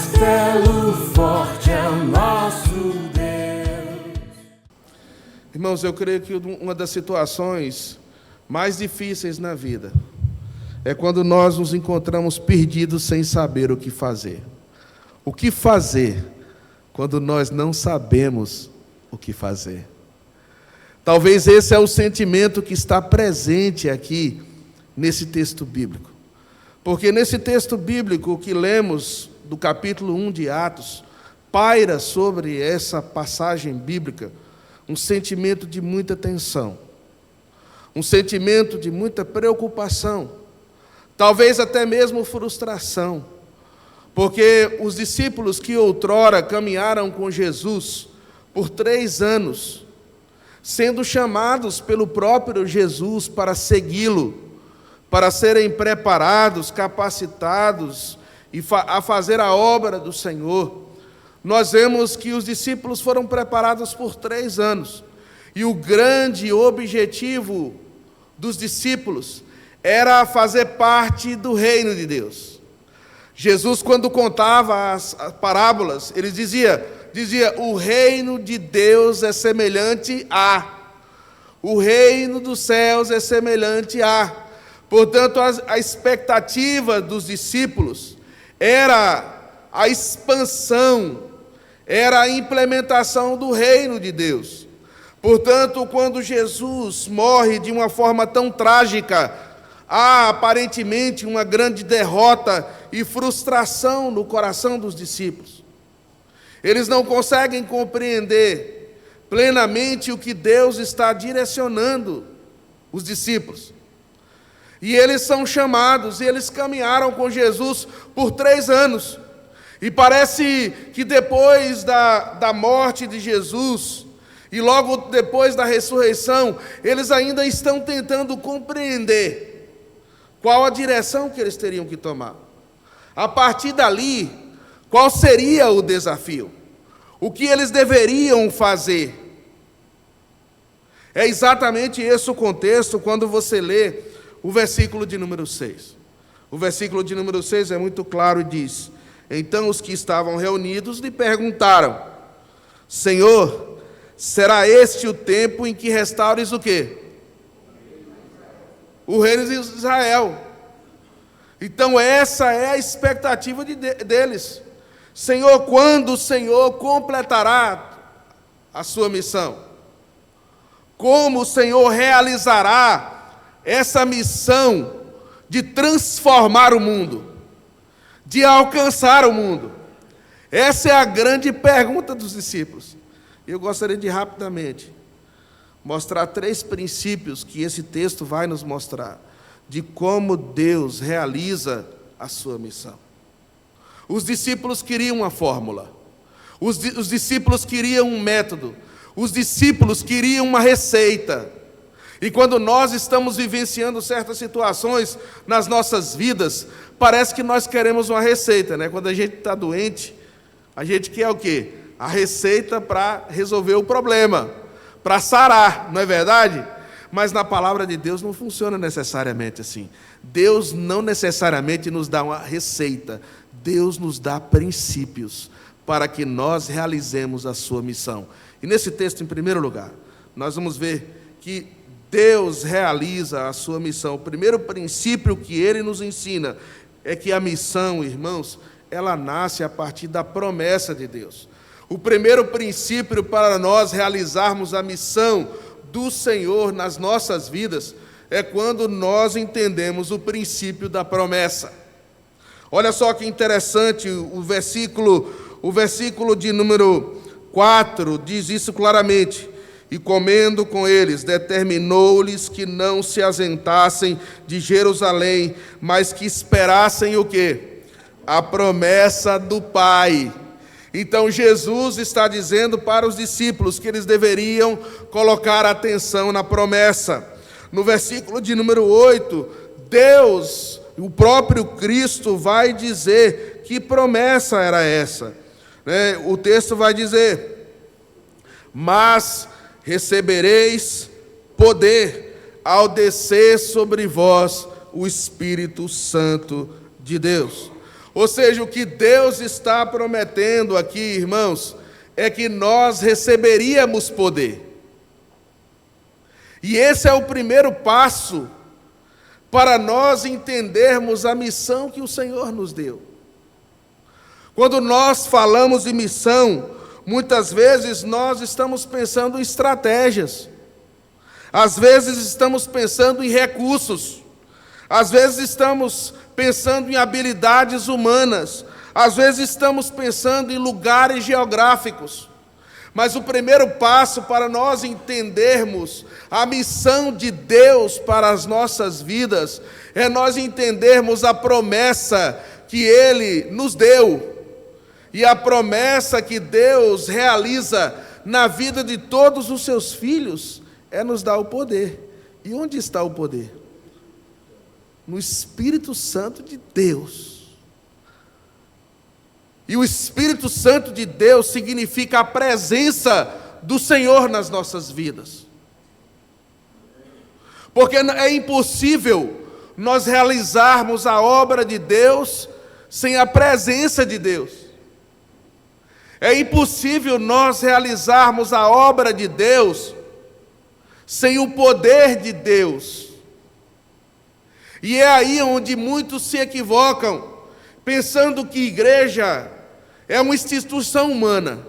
castelo forte é o nosso Deus. Irmãos, eu creio que uma das situações mais difíceis na vida é quando nós nos encontramos perdidos sem saber o que fazer. O que fazer quando nós não sabemos o que fazer? Talvez esse é o sentimento que está presente aqui nesse texto bíblico. Porque nesse texto bíblico que lemos do capítulo 1 de Atos, paira sobre essa passagem bíblica um sentimento de muita tensão, um sentimento de muita preocupação, talvez até mesmo frustração, porque os discípulos que outrora caminharam com Jesus por 3 anos, sendo chamados pelo próprio Jesus para segui-lo, para serem preparados, capacitados a fazer a obra do Senhor, nós vemos que os discípulos foram preparados por 3 anos, e o grande objetivo dos discípulos era fazer parte do reino de Deus. Jesus, quando contava as parábolas, ele dizia, o reino de Deus é semelhante o reino dos céus é semelhante a. Portanto, a expectativa dos discípulos era a expansão, era a implementação do reino de Deus. Portanto, quando Jesus morre de uma forma tão trágica, há aparentemente uma grande derrota e frustração no coração dos discípulos. Eles não conseguem compreender plenamente o que Deus está direcionando os discípulos. E eles são chamados, e eles caminharam com Jesus por 3 anos. E parece que depois da morte de Jesus, e logo depois da ressurreição, eles ainda estão tentando compreender qual a direção que eles teriam que tomar. A partir dali, qual seria o desafio? O que eles deveriam fazer? É exatamente esse o contexto quando você lê o versículo de número 6. O versículo de número 6 é muito claro e diz: então os que estavam reunidos lhe perguntaram: Senhor, será este o tempo em que restaures o quê? O reino de Israel. Então essa é a expectativa deles. Senhor, quando o Senhor completará a sua missão? Como o Senhor realizará essa missão de transformar o mundo, de alcançar o mundo? Essa é a grande pergunta dos discípulos. Eu gostaria de rapidamente mostrar 3 princípios que esse texto vai nos mostrar, de como Deus realiza a sua missão. Os discípulos queriam uma fórmula, os discípulos queriam um método, os discípulos queriam uma receita. E quando nós estamos vivenciando certas situações nas nossas vidas, parece que nós queremos uma receita, né? Quando a gente está doente, a gente quer o quê? A receita para resolver o problema, para sarar, não é verdade? Mas na palavra de Deus não funciona necessariamente assim. Deus não necessariamente nos dá uma receita, Deus nos dá princípios para que nós realizemos a sua missão. E nesse texto, em primeiro lugar, nós vamos ver que Deus realiza a sua missão. O primeiro princípio que Ele nos ensina é que a missão, irmãos, ela nasce a partir da promessa de Deus. O primeiro princípio para nós realizarmos a missão do Senhor nas nossas vidas é quando nós entendemos o princípio da promessa. Olha só que interessante, o versículo de número 4 diz isso claramente: e comendo com eles, determinou-lhes que não se ausentassem de Jerusalém, mas que esperassem o quê? A promessa do Pai. Então Jesus está dizendo para os discípulos que eles deveriam colocar atenção na promessa. No versículo de número 8, Deus, o próprio Cristo, vai dizer que promessa era essa. O texto vai dizer: mas recebereis poder ao descer sobre vós o Espírito Santo de Deus. Ou seja, o que Deus está prometendo aqui, irmãos, é que nós receberíamos poder. E esse é o primeiro passo para nós entendermos a missão que o Senhor nos deu. Quando nós falamos de missão, muitas vezes nós estamos pensando em estratégias. Às vezes estamos pensando em recursos. Às vezes estamos pensando em habilidades humanas. Às vezes estamos pensando em lugares geográficos. Mas o primeiro passo para nós entendermos a missão de Deus para as nossas vidas é nós entendermos a promessa que Ele nos deu. E a promessa que Deus realiza na vida de todos os seus filhos é nos dar o poder. E onde está o poder? No Espírito Santo de Deus. E o Espírito Santo de Deus significa a presença do Senhor nas nossas vidas. Porque é impossível nós realizarmos a obra de Deus sem a presença de Deus. É impossível nós realizarmos a obra de Deus sem o poder de Deus. E é aí onde muitos se equivocam, pensando que igreja é uma instituição humana.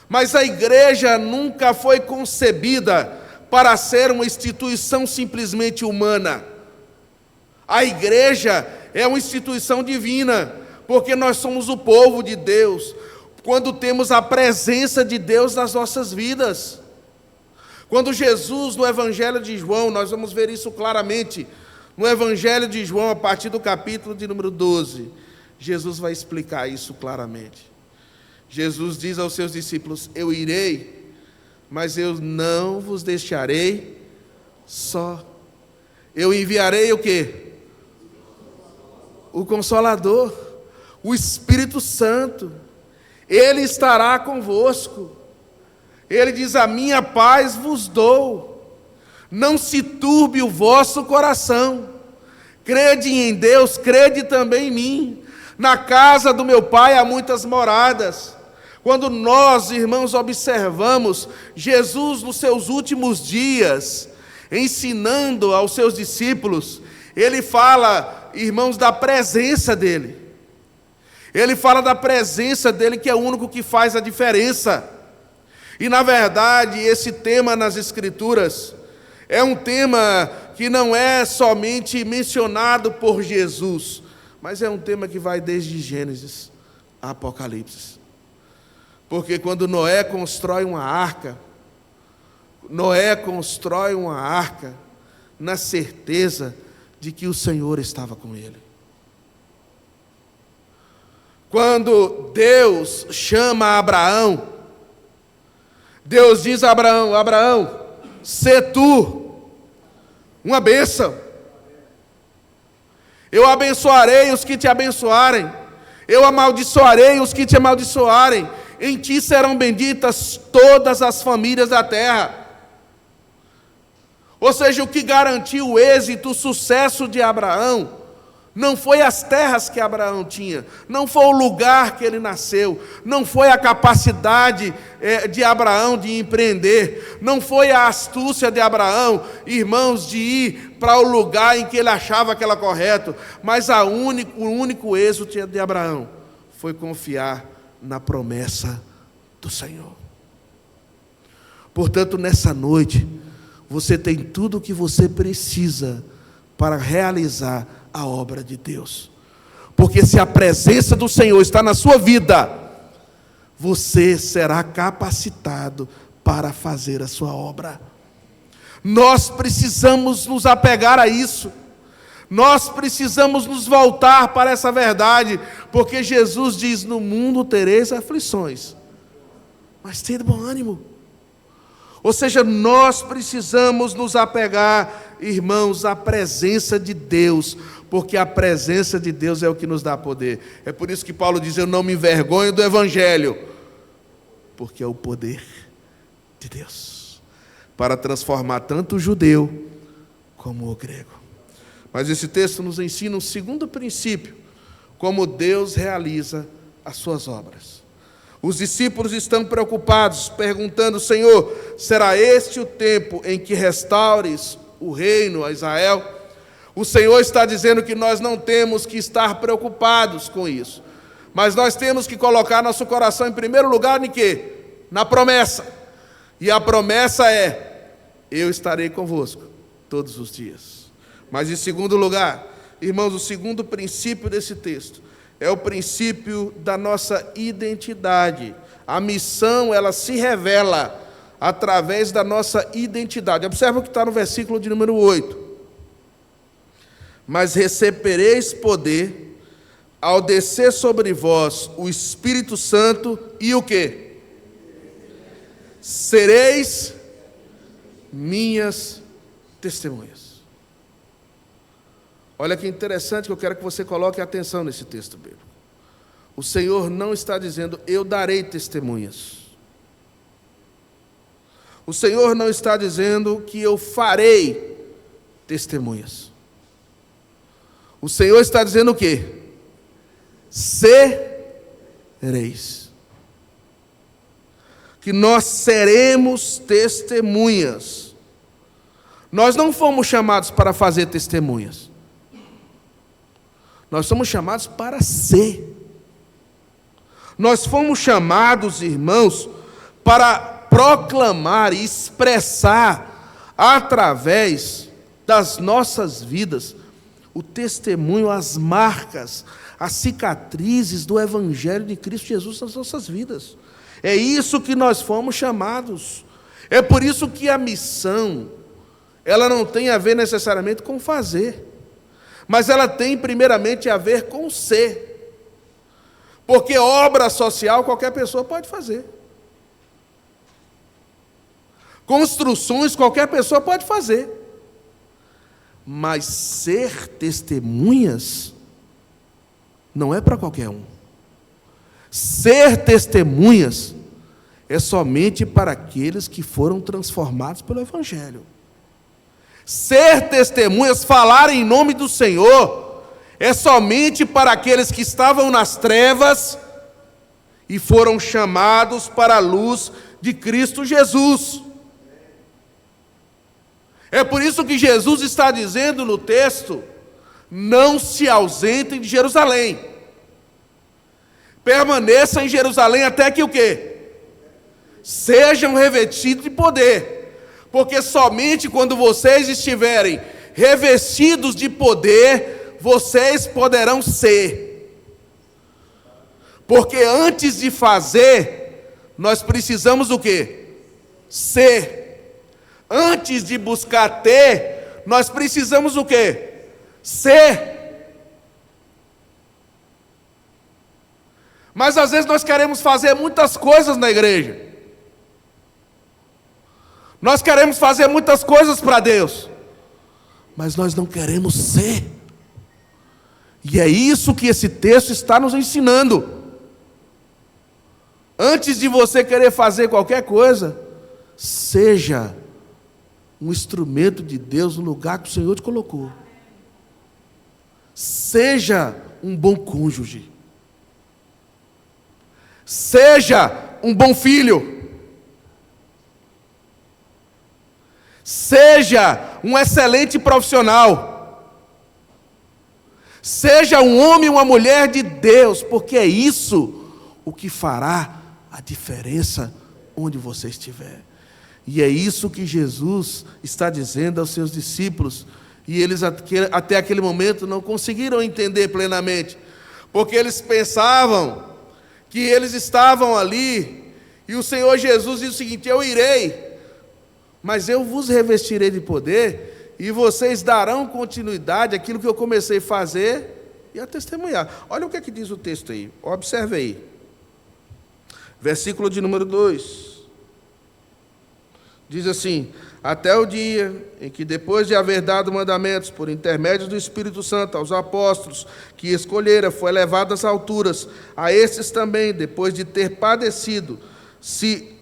Mas a igreja nunca foi concebida para ser uma instituição simplesmente humana. A igreja é uma instituição divina, porque nós somos o povo de Deus, quando temos a presença de Deus nas nossas vidas. Quando Jesus, no Evangelho de João, nós vamos ver isso claramente, no Evangelho de João, a partir do capítulo de número 12, Jesus vai explicar isso claramente. Jesus diz aos seus discípulos: eu irei, mas eu não vos deixarei só. Eu enviarei o quê? O Consolador, o Espírito Santo. Ele estará convosco. Ele diz: a minha paz vos dou. Não se turbe o vosso coração. Crede em Deus, crede também em mim. Na casa do meu Pai há muitas moradas. Quando nós, irmãos, observamos Jesus nos seus últimos dias, ensinando aos seus discípulos, ele fala, irmãos, da presença dele. Ele fala da presença dele, que é o único que faz a diferença. E, na verdade, esse tema nas Escrituras é um tema que não é somente mencionado por Jesus, mas é um tema que vai desde Gênesis a Apocalipse. Porque quando Noé constrói uma arca na certeza de que o Senhor estava com ele. Quando Deus chama Abraão, Deus diz a Abraão: Abraão, sê tu uma bênção. Eu abençoarei os que te abençoarem, eu amaldiçoarei os que te amaldiçoarem. Em ti serão benditas todas as famílias da terra. Ou seja, o que garantiu o êxito, o sucesso de Abraão, não foi as terras que Abraão tinha, não foi o lugar que ele nasceu, não foi a capacidade de Abraão de empreender, não foi a astúcia de Abraão, irmãos, de ir para o lugar em que ele achava que era correto, mas o único êxito de Abraão foi confiar na promessa do Senhor. Portanto, nessa noite, você tem tudo o que você precisa para realizar a obra de Deus. Porque se a presença do Senhor está na sua vida, você será capacitado para fazer a sua obra. Nós precisamos nos apegar a isso. Nós precisamos nos voltar para essa verdade, porque Jesus diz: no mundo tereis aflições, mas tende bom ânimo. Ou seja, nós precisamos nos apegar, irmãos, à presença de Deus, porque a presença de Deus é o que nos dá poder. É por isso que Paulo diz: eu não me envergonho do Evangelho, porque é o poder de Deus, para transformar tanto o judeu como o grego. Mas esse texto nos ensina um segundo princípio como Deus realiza as suas obras. Os discípulos estão preocupados, perguntando: Senhor, será este o tempo em que restaures o reino a Israel? O Senhor está dizendo que nós não temos que estar preocupados com isso, mas nós temos que colocar nosso coração em primeiro lugar em quê? Na promessa. E a promessa é: eu estarei convosco todos os dias. Mas em segundo lugar, irmãos, o segundo princípio desse texto é o princípio da nossa identidade. A missão, ela se revela através da nossa identidade. Observa o que está no versículo de número 8. Mas recebereis poder ao descer sobre vós o Espírito Santo e o quê? Sereis minhas testemunhas. Olha que interessante, que eu quero que você coloque atenção nesse texto bíblico. O Senhor não está dizendo: eu darei testemunhas. O Senhor não está dizendo que eu farei testemunhas. O Senhor está dizendo o quê? Sereis. Que nós seremos testemunhas. Nós não fomos chamados para fazer testemunhas. Nós somos chamados para ser. Nós fomos chamados, irmãos, para proclamar e expressar através das nossas vidas o testemunho, as marcas, as cicatrizes do Evangelho de Cristo Jesus nas nossas vidas. É isso que nós fomos chamados. É por isso que a missão, ela não tem a ver necessariamente com fazer, mas ela tem primeiramente a ver com ser. Porque obra social qualquer pessoa pode fazer. Construções qualquer pessoa pode fazer. Mas ser testemunhas não é para qualquer um. Ser testemunhas é somente para aqueles que foram transformados pelo Evangelho. Ser testemunhas, falar em nome do Senhor, é somente para aqueles que estavam nas trevas e foram chamados para a luz de Cristo Jesus. É por isso que Jesus está dizendo no texto: não se ausentem de Jerusalém. Permaneçam em Jerusalém até que o quê? Sejam revestidos de poder. Porque somente quando vocês estiverem revestidos de poder, vocês poderão ser. Porque antes de fazer, nós precisamos o quê? Ser. Antes de buscar ter, nós precisamos o quê? Ser. Mas às vezes nós queremos fazer muitas coisas na igreja. Nós queremos fazer muitas coisas para Deus, mas nós não queremos ser. E é isso que esse texto está nos ensinando. Antes de você querer fazer qualquer coisa, seja um instrumento de Deus no lugar que o Senhor te colocou. Seja um bom cônjuge. Seja um bom filho. Seja um excelente profissional. Seja um homem e uma mulher de Deus, porque é isso o que fará a diferença onde você estiver. E é isso que Jesus está dizendo aos seus discípulos, e eles até aquele momento não conseguiram entender plenamente, porque eles pensavam que eles estavam ali, e o Senhor Jesus diz o seguinte: eu irei, mas eu vos revestirei de poder, e vocês darão continuidade àquilo que eu comecei a fazer e a testemunhar. Olha o que é que diz o texto aí, observe aí, versículo de número 2. Diz assim: até o dia em que, depois de haver dado mandamentos por intermédio do Espírito Santo aos apóstolos que escolhera, foi levado às alturas, a estes também, depois de ter padecido, se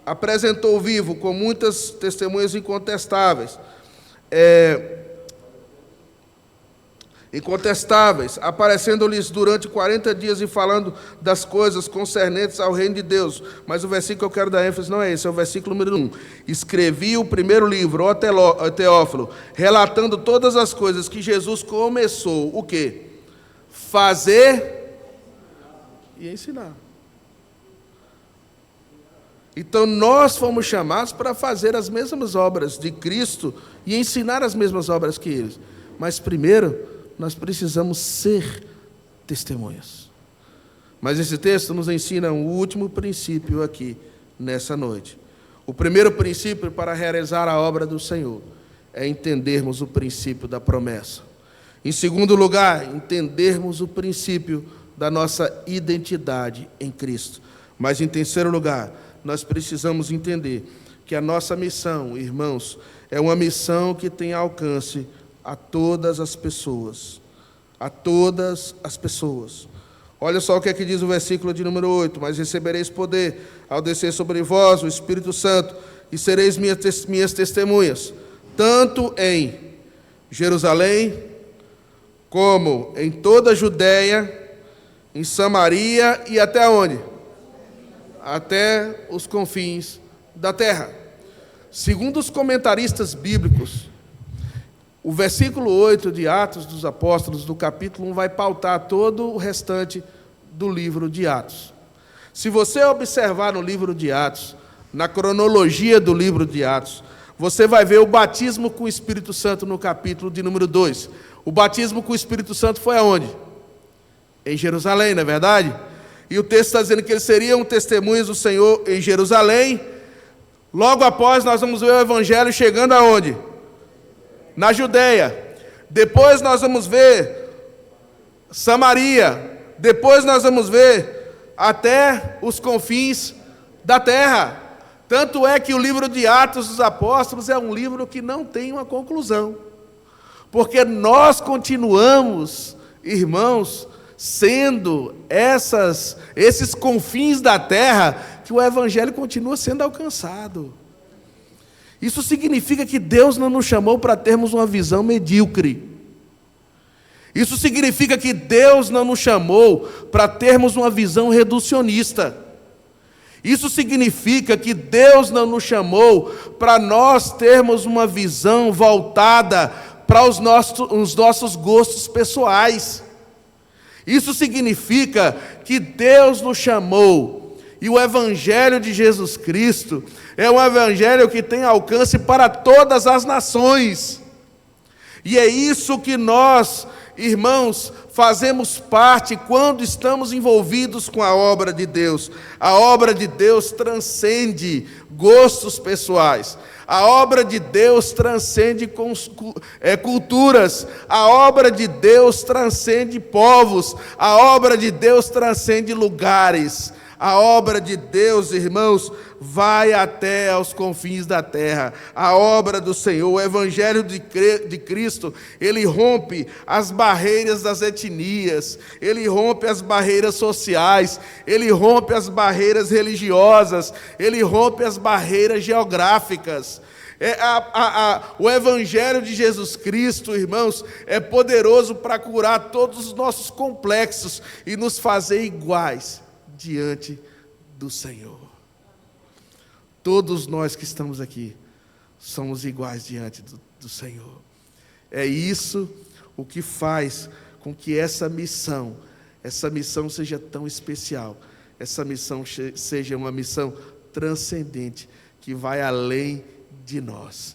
apresentou vivo com muitas testemunhas incontestáveis. incontestáveis, aparecendo-lhes durante 40 dias e falando das coisas concernentes ao reino de Deus. Mas o versículo que eu quero dar ênfase não é esse, é o versículo número 1. Escrevi o primeiro livro, ó Teófilo, relatando todas as coisas que Jesus começou, o quê? Fazer e ensinar. Então nós fomos chamados para fazer as mesmas obras de Cristo e ensinar as mesmas obras que eles. Mas primeiro, nós precisamos ser testemunhas. Mas esse texto nos ensina um último princípio aqui, nessa noite. O primeiro princípio para realizar a obra do Senhor é entendermos o princípio da promessa. Em segundo lugar, entendermos o princípio da nossa identidade em Cristo. Mas em terceiro lugar, nós precisamos entender que a nossa missão, irmãos, é uma missão que tem alcance a todas as pessoas. A todas as pessoas. Olha só o que é que diz o versículo de número 8. Mas recebereis poder ao descer sobre vós o Espírito Santo, e sereis minhas testemunhas, tanto em Jerusalém, como em toda a Judéia, em Samaria e até onde? Até os confins da terra. Segundo os comentaristas bíblicos, o versículo 8 de Atos dos Apóstolos, do capítulo 1, vai pautar todo o restante do livro de Atos. Se você observar no livro de Atos, na cronologia do livro de Atos, você vai ver o batismo com o Espírito Santo no capítulo de número 2. O batismo com o Espírito Santo foi aonde? Em Jerusalém, não é verdade? E o texto está dizendo que eles seriam testemunhas do Senhor em Jerusalém. Logo após, nós vamos ver o Evangelho chegando aonde? Na Judéia. Depois nós vamos ver Samaria. Depois nós vamos ver até os confins da terra. Tanto é que o livro de Atos dos Apóstolos é um livro que não tem uma conclusão. Porque nós continuamos, irmãos, sendo esses confins da terra que o Evangelho continua sendo alcançado. Isso significa que Deus não nos chamou para termos uma visão medíocre. Isso significa que Deus não nos chamou para termos uma visão reducionista. Isso significa que Deus não nos chamou para nós termos uma visão voltada para os nossos gostos pessoais. Isso significa que Deus nos chamou, e o Evangelho de Jesus Cristo é um Evangelho que tem alcance para todas as nações. E é isso que nós, irmãos, fazemos parte quando estamos envolvidos com a obra de Deus. A obra de Deus transcende gostos pessoais. A obra de Deus transcende culturas. A obra de Deus transcende povos. A obra de Deus transcende lugares. A obra de Deus, irmãos, vai até aos confins da terra. A obra do Senhor, o Evangelho de Cristo, ele rompe as barreiras das etnias, ele rompe as barreiras sociais, ele rompe as barreiras religiosas, ele rompe as barreiras geográficas. O Evangelho de Jesus Cristo, irmãos, é poderoso para curar todos os nossos complexos e nos fazer iguais diante do Senhor. Todos nós que estamos aqui somos iguais diante do Senhor. É isso o que faz com que essa missão seja tão especial. Essa missão seja uma missão transcendente, que vai além de nós.